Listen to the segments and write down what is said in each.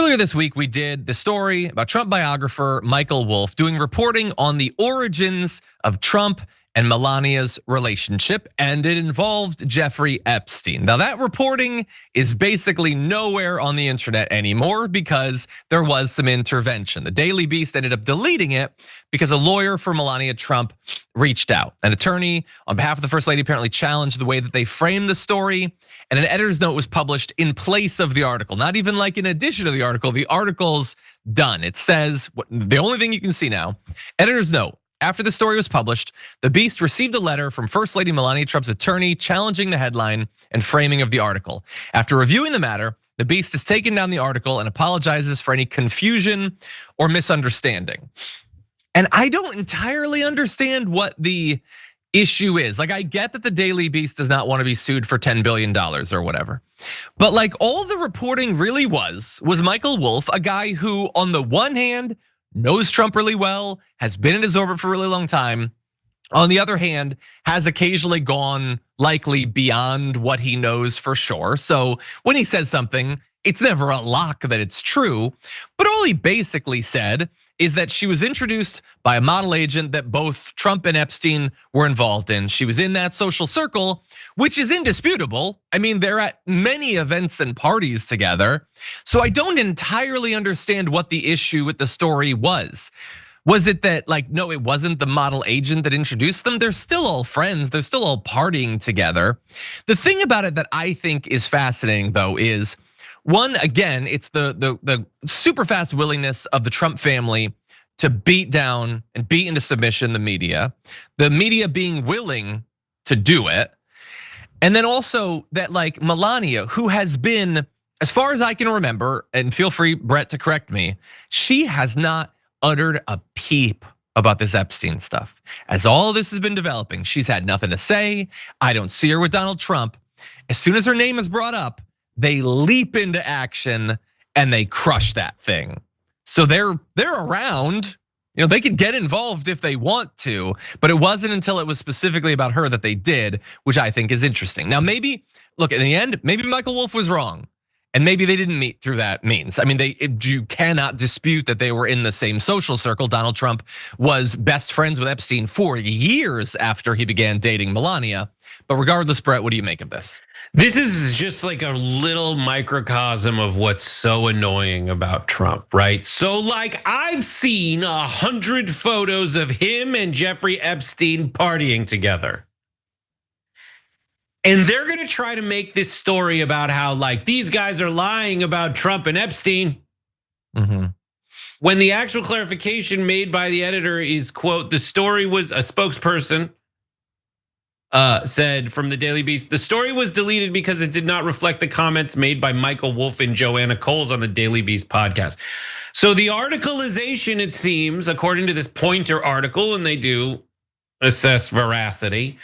Earlier this week, we did the story about Trump biographer Michael Wolff doing reporting on the origins of Trump and Melania's relationship, and it involved Jeffrey Epstein. Now, that reporting is basically nowhere on the internet anymore because there was some intervention. The Daily Beast ended up deleting it because a lawyer for Melania Trump reached out. An attorney on behalf of the First Lady apparently challenged the way that they framed the story, and an editor's note was published in place of the article, not even like in addition to the article. The article's done. It says, the only thing you can see now, editor's note. After the story was published, the Beast received a letter from First Lady Melania Trump's attorney challenging the headline and framing of the article. After reviewing the matter, the Beast has taken down the article and apologizes for any confusion or misunderstanding. And I don't entirely understand what the issue is. Like, I get that the Daily Beast does not want to be sued for $10 billion or whatever. But like, all the reporting really was Michael Wolff, a guy who on the one hand knows Trump really well, has been in his orbit for a really long time. On the other hand, has occasionally gone likely beyond what he knows for sure. So when he says something, it's never a lock that it's true. But all he basically said is that she was introduced by a model agent that both Trump and Epstein were involved in. She was in that social circle, which is indisputable. I mean, they're at many events and parties together. So I don't entirely understand what the issue with the story was. Was it that like, no, it wasn't the model agent that introduced them? They're still all friends, they're still all partying together. The thing about it that I think is fascinating though is, one, again, it's the super fast willingness of the Trump family to beat down and beat into submission the media being willing to do it. And then also that like Melania, who has been, as far as I can remember, and feel free, Brett, to correct me, she has not uttered a peep about this Epstein stuff. As all of this has been developing, she's had nothing to say. I don't see her with Donald Trump. As soon as her name is brought up, they leap into action and they crush that thing. So they're around, they can get involved if they want to, but it wasn't until it was specifically about her that they did, which I think is interesting. Now, maybe, look, in the end, maybe Michael Wolff was wrong. And maybe they didn't meet through that means. I mean, you cannot dispute that they were in the same social circle. Donald Trump was best friends with Epstein for years after he began dating Melania. But regardless, Brett, what do you make of this? This is just like a little microcosm of what's so annoying about Trump, right? So like, I've seen 100 photos of him and Jeffrey Epstein partying together. And they're gonna try to make this story about how like these guys are lying about Trump and Epstein. When the actual clarification made by the editor is, quote, the story was, a spokesperson said from the Daily Beast, the story was deleted because it did not reflect the comments made by Michael Wolff and Joanna Coles on the Daily Beast podcast. So the articleization, it seems, according to this Pointer article, and they do assess veracity,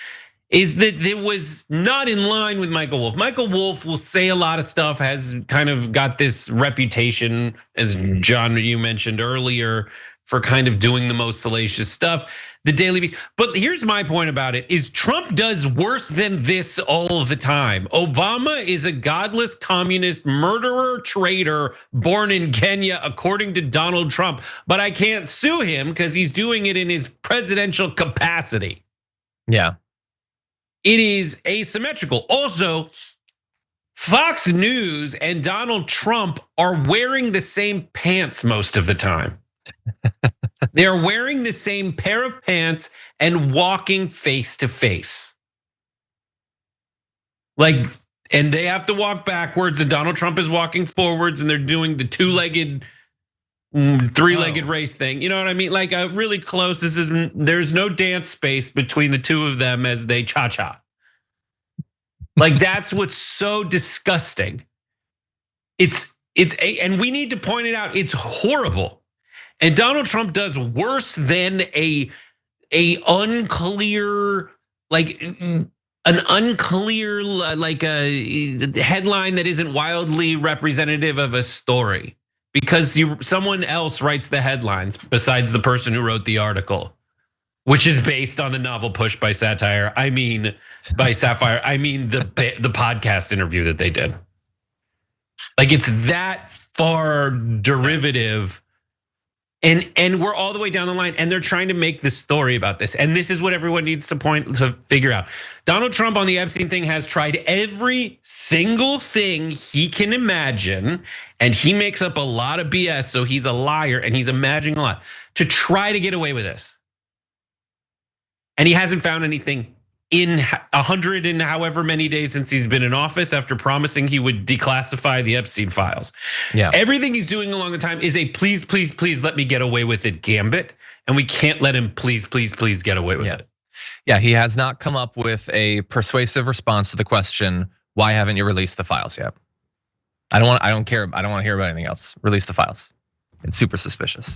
is that it was not in line with Michael Wolff. Michael Wolff will say a lot of stuff, has kind of got this reputation, as John, you mentioned earlier, for kind of doing the most salacious stuff. The Daily Beast. But here's my point about it, is Trump does worse than this all the time. Obama is a godless communist murderer, traitor, born in Kenya, according to Donald Trump. But I can't sue him because he's doing it in his presidential capacity. Yeah. It is asymmetrical. Also, Fox News and Donald Trump are wearing the same pants most of the time. They are wearing the same pair of pants and walking face to face. Like, and they have to walk backwards and Donald Trump is walking forwards and they're doing the two-legged, three-legged race thing. You know what I mean? Like really close. There's no dance space between the two of them as they cha-cha. Like that's what's so disgusting. And we need to point it out, it's horrible. And Donald Trump does worse than a unclear, like an unclear, like a headline that isn't wildly representative of a story, because someone else writes the headlines besides the person who wrote the article, which is based on the novel Push by Satire. I mean, by Sapphire. I mean the podcast interview that they did. Like it's that far derivative. And we're all the way down the line, and they're trying to make this story about this. And this is what everyone needs to figure out. Donald Trump on the Epstein thing has tried every single thing he can imagine, and he makes up a lot of BS, so he's a liar and he's imagining a lot to try to get away with this. And he hasn't found anything in 100 and however many days since he's been in office after promising he would declassify the Epstein files. Yeah. Everything he's doing along the time is a please, please, please let me get away with it gambit. And we can't let him please, please, please get away with it. Yeah, he has not come up with a persuasive response to the question, why haven't you released the files yet? I don't care. I don't want to hear about anything else. Release the files. It's super suspicious.